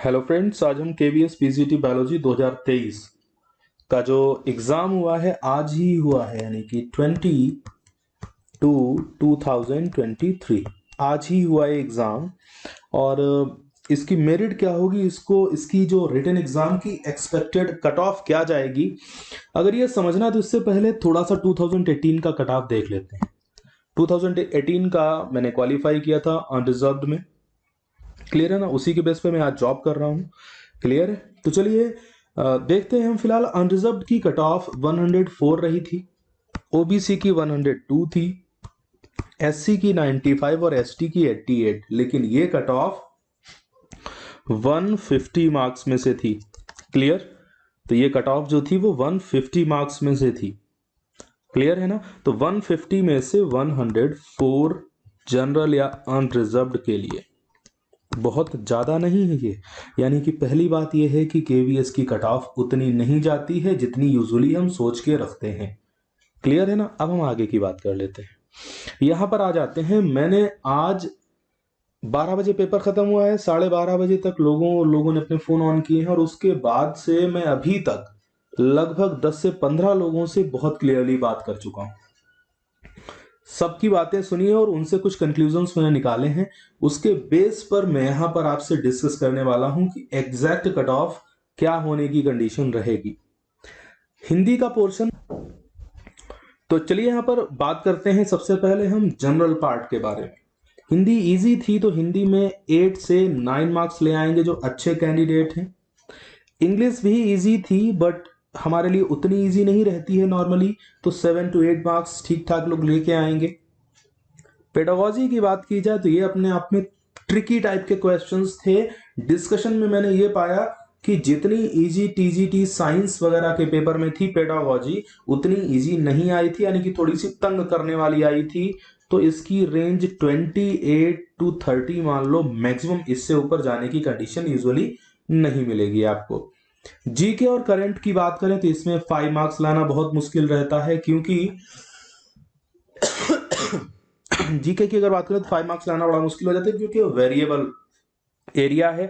Hello friends, आज हम KVS PGT biology 2023 का जो एग्ज़ाम हुआ है आज ही हुआ है, यानी कि 2023 आज ही हुआ है एग्ज़ाम। और इसकी मेरिट क्या होगी, इसकी जो रिटन एग्ज़ाम की एक्सपेक्टेड कट ऑफ क्या जाएगी, अगर ये समझना है तो इससे पहले थोड़ा सा 2018 का कट ऑफ देख लेते हैं। 2018 का मैंने क्वालिफाई किया था अनरिजर्व्ड में, क्लियर है ना। उसी के बेस पे मैं आज जॉब कर रहा हूँ, क्लियर है। तो चलिए देखते हैं हम। फिलहाल अनरिजर्व्ड की कट ऑफ 104 रही थी, ओबीसी की 102 थी, एससी की 95 और एसटी की 88, लेकिन ये कट ऑफ 150 मार्क्स में से थी, क्लियर। तो ये कट ऑफ जो थी वो 150 मार्क्स में से थी, क्लियर है ना। तो 150 में से 104 जनरल या अनरिजर्व्ड के लिए, बहुत ज़्यादा नहीं है ये। यानी कि पहली बात ये है कि केवीएस की कट ऑफ उतनी नहीं जाती है जितनी यूजुअली हम सोच के रखते हैं, क्लियर है ना। अब हम आगे की बात कर लेते हैं। यहां पर आ जाते हैं। मैंने आज 12 बजे पेपर खत्म हुआ है, 12:30 बजे तक लोगों ने अपने फोन ऑन किए हैं, और उसके बाद से मैं अभी तक लगभग 10 से 15 लोगों से बहुत क्लियरली बात कर चुका हूं। सबकी बातें सुनी है और उनसे कुछ कंक्लूजन्स मैंने निकाले हैं। उसके बेस पर मैं यहां पर आपसे डिस्कस करने वाला हूं कि एग्जैक्ट कट ऑफ क्या होने की कंडीशन रहेगी। हिंदी का पोर्शन, तो चलिए यहां पर बात करते हैं। सबसे पहले हम जनरल पार्ट के बारे में। हिंदी इजी थी तो हिंदी में 8 से 9 मार्क्स ले आएंगे जो अच्छे कैंडिडेट हैं। इंग्लिश भी इजी थी बट हमारे लिए उतनी इजी नहीं रहती है नॉर्मली, तो 7 to 8 मार्क्स ठीक ठाक लोग लेके आएंगे। पेडागोजी की बात की जाए तो ये अपने आप में ट्रिकी टाइप के क्वेश्चंस थे। डिस्कशन में मैंने ये पाया कि जितनी इजी टीजीटी साइंस वगैरह के पेपर में थी पेडागोजी, उतनी इजी नहीं आई थी, यानी कि थोड़ी सी तंग करने वाली आई थी। तो इसकी रेंज 28 to 30 मान लो मैक्सिमम, इससे ऊपर जाने की कंडीशन यूजुअली नहीं मिलेगी आपको। जीके और करंट की बात करें तो इसमें 5 मार्क्स लाना बहुत मुश्किल रहता है, क्योंकि जीके की अगर बात करें तो 5 मार्क्स लाना बड़ा मुश्किल हो जाता है, क्योंकि वेरिएबल एरिया है।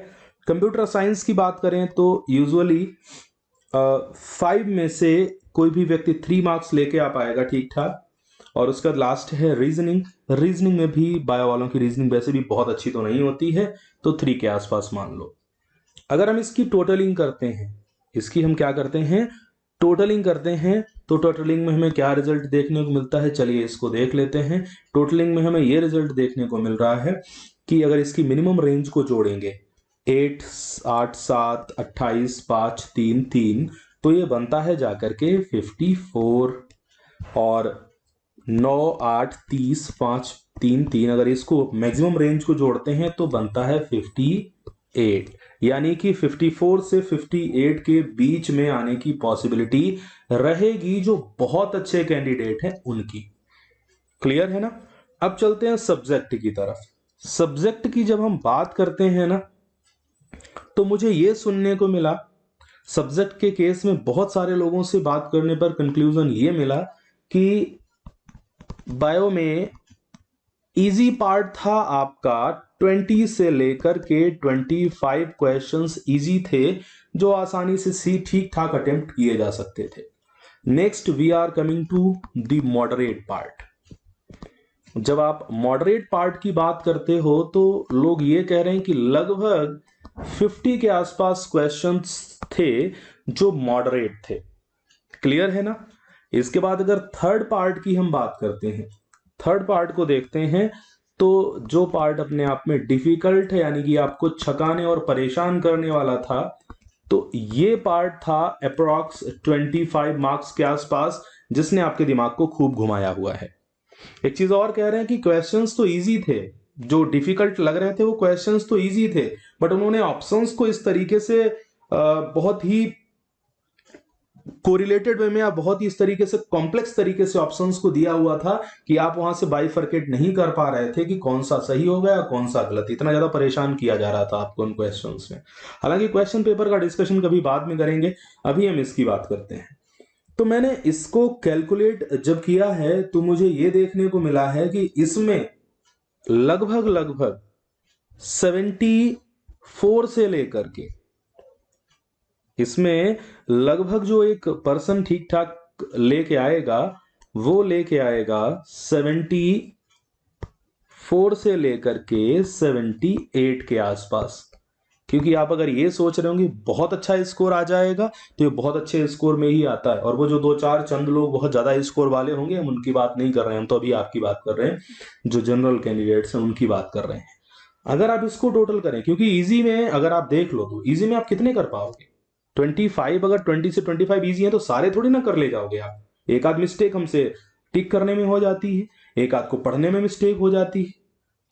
कंप्यूटर साइंस की बात करें तो यूजुअली 5 में से कोई भी व्यक्ति 3 मार्क्स लेके आ पाएगा ठीक ठाक। और उसका लास्ट है रीजनिंग। रीजनिंग में भी बायो वालों की रीजनिंग वैसे भी बहुत अच्छी तो नहीं होती है, तो 3 के आसपास मान लो। अगर हम इसकी टोटलिंग करते हैं, इसकी हम क्या करते हैं, टोटलिंग करते हैं, तो टोटलिंग में हमें क्या रिजल्ट देखने को मिलता है, चलिए इसको देख लेते हैं। टोटलिंग में हमें ये रिजल्ट देखने को मिल रहा है कि अगर इसकी मिनिमम रेंज को जोड़ेंगे 8, 8, 7, 28, 5, 3, 3, तो ये बनता है जाकर के 54, और 9, 8, 30, 5, 3, 3, अगर इसको मैक्सिमम रेंज को जोड़ते हैं तो बनता है 58। यानी कि 54 से 58 के बीच में आने की पॉसिबिलिटी रहेगी जो बहुत अच्छे कैंडिडेट हैं उनकी, क्लियर है ना। अब चलते हैं सब्जेक्ट की तरफ। सब्जेक्ट की जब हम बात करते हैं ना, तो मुझे यह सुनने को मिला, सब्जेक्ट के केस में बहुत सारे लोगों से बात करने पर कंक्लूजन ये मिला कि बायो में इजी पार्ट था आपका 20 से लेकर के 25 क्वेश्चंस इजी थे, जो आसानी से ठीक ठाक अटेम्प्ट किए जा सकते थे। Next we are coming to the moderate part. जब आप मॉडरेट पार्ट की बात करते हो तो लोग ये कह रहे हैं कि लगभग 50 के आसपास क्वेश्चंस थे जो मॉडरेट थे, क्लियर है ना। इसके बाद अगर थर्ड पार्ट की हम बात करते हैं, थर्ड पार्ट को देखते हैं, तो जो पार्ट अपने आप में डिफिकल्ट है, यानी कि आपको छकाने और परेशान करने वाला था, तो ये पार्ट था अप्रॉक्स 25 मार्क्स के आसपास, जिसने आपके दिमाग को खूब घुमाया हुआ है। एक चीज और कह रहे हैं कि क्वेश्चंस तो इजी थे, जो डिफिकल्ट लग रहे थे वो क्वेश्चंस तो इजी थे, बट उन्होंने ऑप्शंस को इस तरीके से बहुत ही कोरिलेटेड वे में या बहुत ही इस तरीके से कॉम्प्लेक्स तरीके से ऑप्शंस को दिया हुआ था कि आप वहां से बाइफरकेट नहीं कर पा रहे थे कि कौन सा सही होगा या कौन सा गलत। इतना ज्यादा परेशान किया जा रहा था आपको उन क्वेश्चंस में। हालांकि क्वेश्चन पेपर का डिस्कशन कभी बाद में करेंगे, अभी हम इसकी बात करते हैं। तो मैंने इसको कैलकुलेट जब किया है तो मुझे यह देखने को मिला है कि इसमें लगभग 70 4 से लेकर के, इसमें लगभग जो एक पर्सन ठीक ठाक लेके आएगा वो लेके आएगा 74 से लेकर के 78 के आसपास। क्योंकि आप अगर ये सोच रहे होंगे बहुत अच्छा स्कोर आ जाएगा, तो ये बहुत अच्छे स्कोर में ही आता है। और वो जो दो चार चंद लोग बहुत ज्यादा स्कोर वाले होंगे, हम उनकी बात नहीं कर रहे हैं, हम तो अभी आपकी बात कर रहे हैं, जो जनरल कैंडिडेट्स हैं उनकी बात कर रहे हैं। अगर आप इसको टोटल करें, क्योंकि इजी में अगर आप देख लो तो इजी में आप कितने कर पाओगे, 25, अगर 20 से 25 इजी है तो सारे थोड़ी ना कर ले जाओगे आप। एक आध मिस्टेक हमसे टिक करने में हो जाती है, एक आध को पढ़ने में मिस्टेक हो जाती है,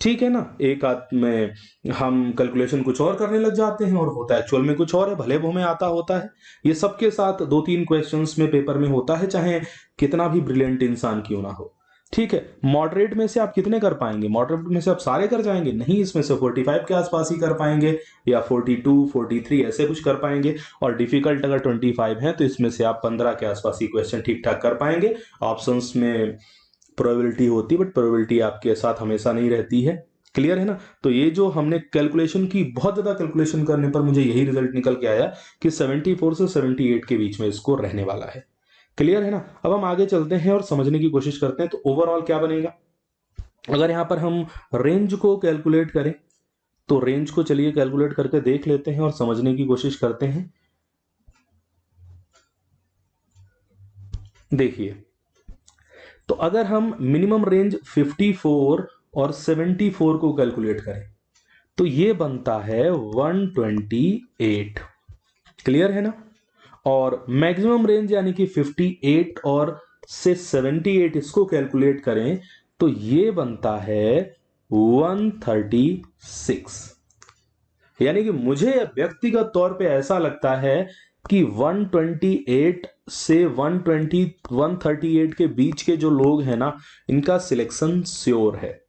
ठीक है ना, एक आध में हम कैलकुलेशन कुछ और करने लग जाते हैं और होता है एक्चुअल में कुछ और है, भले वो हमें आता होता है। ये सबके साथ 2-3 क्वेश्चंस में पेपर में होता है, चाहे कितना भी ब्रिलियंट इंसान क्यों ना हो। ठीक है, मॉडरेट में से आप कितने कर पाएंगे, मॉडरेट में से आप सारे कर जाएंगे नहीं, इसमें से 45 के आसपास ही कर पाएंगे, या 42, 43 ऐसे कुछ कर पाएंगे। और डिफिकल्ट अगर 25 है तो इसमें से आप 15 के आसपास ही क्वेश्चन ठीक ठाक कर पाएंगे। ऑप्शंस में प्रोबेबिलिटी होती है, बट प्रोबेबिलिटी आपके साथ हमेशा नहीं रहती है। क्लियर है ना। तो ये जो हमने कैलकुलेशन की, बहुत ज्यादा कैलकुलेशन करने पर मुझे यही रिजल्ट निकल के आया कि 74 से 78 के बीच में स्कोर रहने वाला है। क्लियर है ना। अब हम आगे चलते हैं और समझने की कोशिश करते हैं तो ओवरऑल क्या बनेगा। अगर यहां पर हम रेंज को कैलकुलेट करें तो रेंज को चलिए कैलकुलेट करके देख लेते हैं और समझने की कोशिश करते हैं। देखिए, तो अगर हम मिनिमम रेंज 54 और 74 को कैलकुलेट करें तो ये बनता है 128। क्लियर है ना। और मैक्सिमम रेंज यानी कि 58 और से 78 इसको कैलकुलेट करें तो ये बनता है 136। यानी कि मुझे व्यक्तिगत तौर पे ऐसा लगता है कि 128 से 138 के बीच के जो लोग हैं ना, इनका सिलेक्शन श्योर है,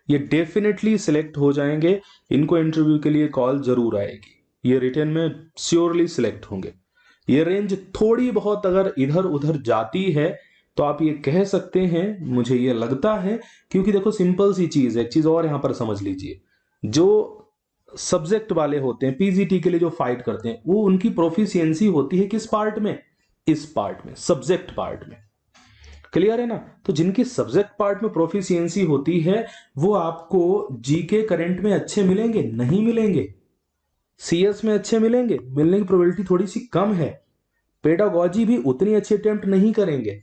ये डेफिनेटली सिलेक्ट हो जाएंगे, इनको इंटरव्यू के लिए कॉल जरूर आएगी, ये रिटर्न में श्योरली सिलेक्ट होंगे। ये रेंज थोड़ी बहुत अगर इधर उधर जाती है तो आप ये कह सकते हैं, मुझे ये लगता है, क्योंकि देखो सिंपल सी चीज है, एक चीज और यहां पर समझ लीजिए, जो सब्जेक्ट वाले होते हैं पीजीटी के लिए जो फाइट करते हैं, वो उनकी प्रोफिशिएंसी होती है किस पार्ट में, इस पार्ट में, सब्जेक्ट पार्ट में। क्लियर है ना। तो जिनकी सब्जेक्ट पार्ट में प्रोफिशिएंसी होती है वो आपको जीके करंट में अच्छे मिलेंगे, नहीं मिलेंगे। सीएस में अच्छे मिलेंगे, मिलने की प्रोबेबिलिटी थोड़ी सी कम है। पेडागोजी भी उतनी अच्छी अटेम्प्ट नहीं करेंगे।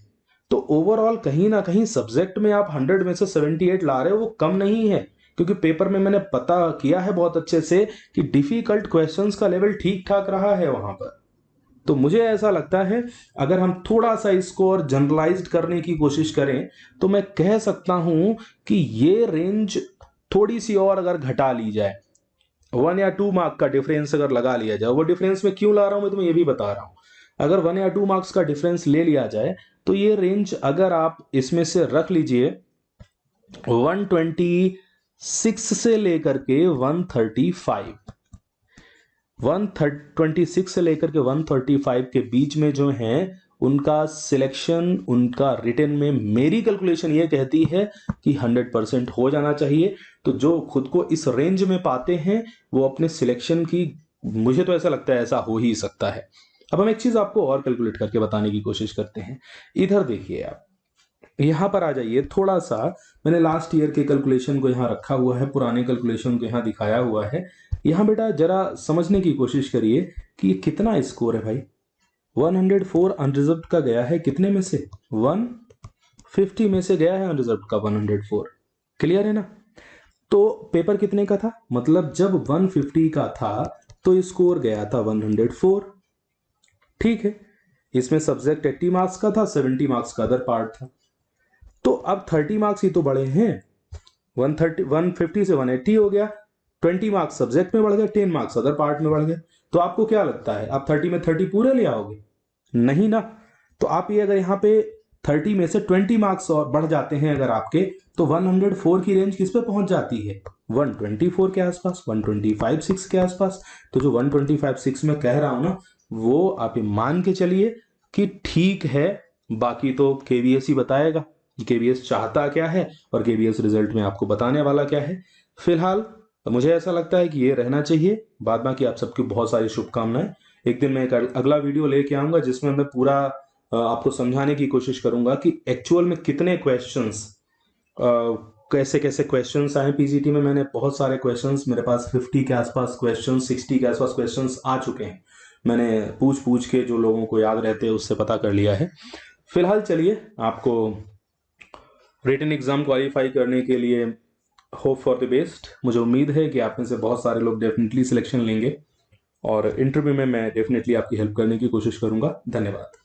तो ओवरऑल कहीं ना कहीं सब्जेक्ट में आप 100 में से 78 ला रहे हो, वो कम नहीं है, क्योंकि पेपर में मैंने पता किया है बहुत अच्छे से कि डिफिकल्ट क्वेश्चंस का लेवल ठीक ठाक रहा है वहां पर। तो मुझे ऐसा लगता है अगर हम थोड़ा सा इसको और जनरलाइज्ड करने की कोशिश करें तो मैं कह सकता हूं कि ये रेंज थोड़ी सी और अगर घटा ली जाए, 1 या 2 मार्क का डिफरेंस अगर लगा लिया जाए, वो डिफरेंस में क्यों ला रहा हूं मैं तुम्हें ये भी बता रहा हूं। अगर 1 या 2 मार्क्स का डिफरेंस ले लिया जाए तो ये रेंज अगर आप इसमें से रख लीजिए 126 से लेकर के 135, 126 से लेकर के 135 के बीच में जो हैं उनका सिलेक्शन, उनका रिटन में मेरी कैलकुलेशन ये कहती है कि 100% हो जाना चाहिए। तो जो खुद को इस रेंज में पाते हैं वो अपने सिलेक्शन की, मुझे तो ऐसा लगता है ऐसा हो ही सकता है। अब हम एक चीज आपको और कैलकुलेट करके बताने की कोशिश करते हैं। इधर देखिए, आप यहां पर आ जाइए थोड़ा सा, मैंने लास्ट ईयर के कैलकुलेशन को यहां रखा हुआ है, पुराने कैलकुलेशन को यहां दिखाया हुआ है। यहां बेटा जरा समझने की कोशिश करिए कि ये कितना स्कोर है भाई। 104 अनरिजर्व का गया है, कितने में से 150 में से गया है अनरिजर्व का 104। क्लियर है ना। तो पेपर कितने का था, मतलब जब 150 का था तो स्कोर गया था 104। ठीक है, इसमें सब्जेक्ट 80 मार्क्स का था, 70 मार्क्स का अदर पार्ट था। तो अब 30 मार्क्स ही तो बढ़े हैं, 150 से 180 हो गया, 20 मार्क्स सब्जेक्ट में बढ़ गए, 10 मार्क्स अदर पार्ट में बढ़ गए। तो आपको क्या लगता है आप 30 में 30 पूरे ले आओगे, नहीं ना। तो आप ये अगर यहाँ पे 30 में से 20 मार्क्स और बढ़ जाते हैं अगर आपके, तो 104 की रेंज किस पे पहुंच जाती है, 124 के आसपास, 125-6 के आसपास। तो जो 125-6 में कह रहा हूं ना, वो आप मान के चलिए कि ठीक है। बाकी तो केवीएस ही बताएगा कि केवीएस चाहता क्या है और केवीएस रिजल्ट में आपको बताने वाला क्या है। फिलहाल तो मुझे ऐसा लगता है कि ये रहना चाहिए। बाद बाकी आप सबकी बहुत सारी शुभकामनाएं। एक दिन मैं एक अगला वीडियो लेके आऊंगा जिसमें मैं पूरा आपको समझाने की कोशिश करूंगा कि एक्चुअल में कितने क्वेश्चंस, कैसे कैसे क्वेश्चंस आए पीजीटी में। मैंने बहुत सारे क्वेश्चंस, मेरे पास 50 के आसपास क्वेश्चंस, 60 के आसपास क्वेश्चंस आ चुके हैं। मैंने पूछ पूछ के जो लोगों को याद रहते हैं उससे पता कर लिया है। फिलहाल चलिए, आपको रिटन एग्जाम क्वालिफाई करने के लिए होप फॉर द बेस्ट। मुझे उम्मीद है कि आप में से बहुत सारे लोग डेफिनेटली सिलेक्शन लेंगे और इंटरव्यू में मैं डेफिनेटली आपकी हेल्प करने की कोशिश करूंगा। धन्यवाद।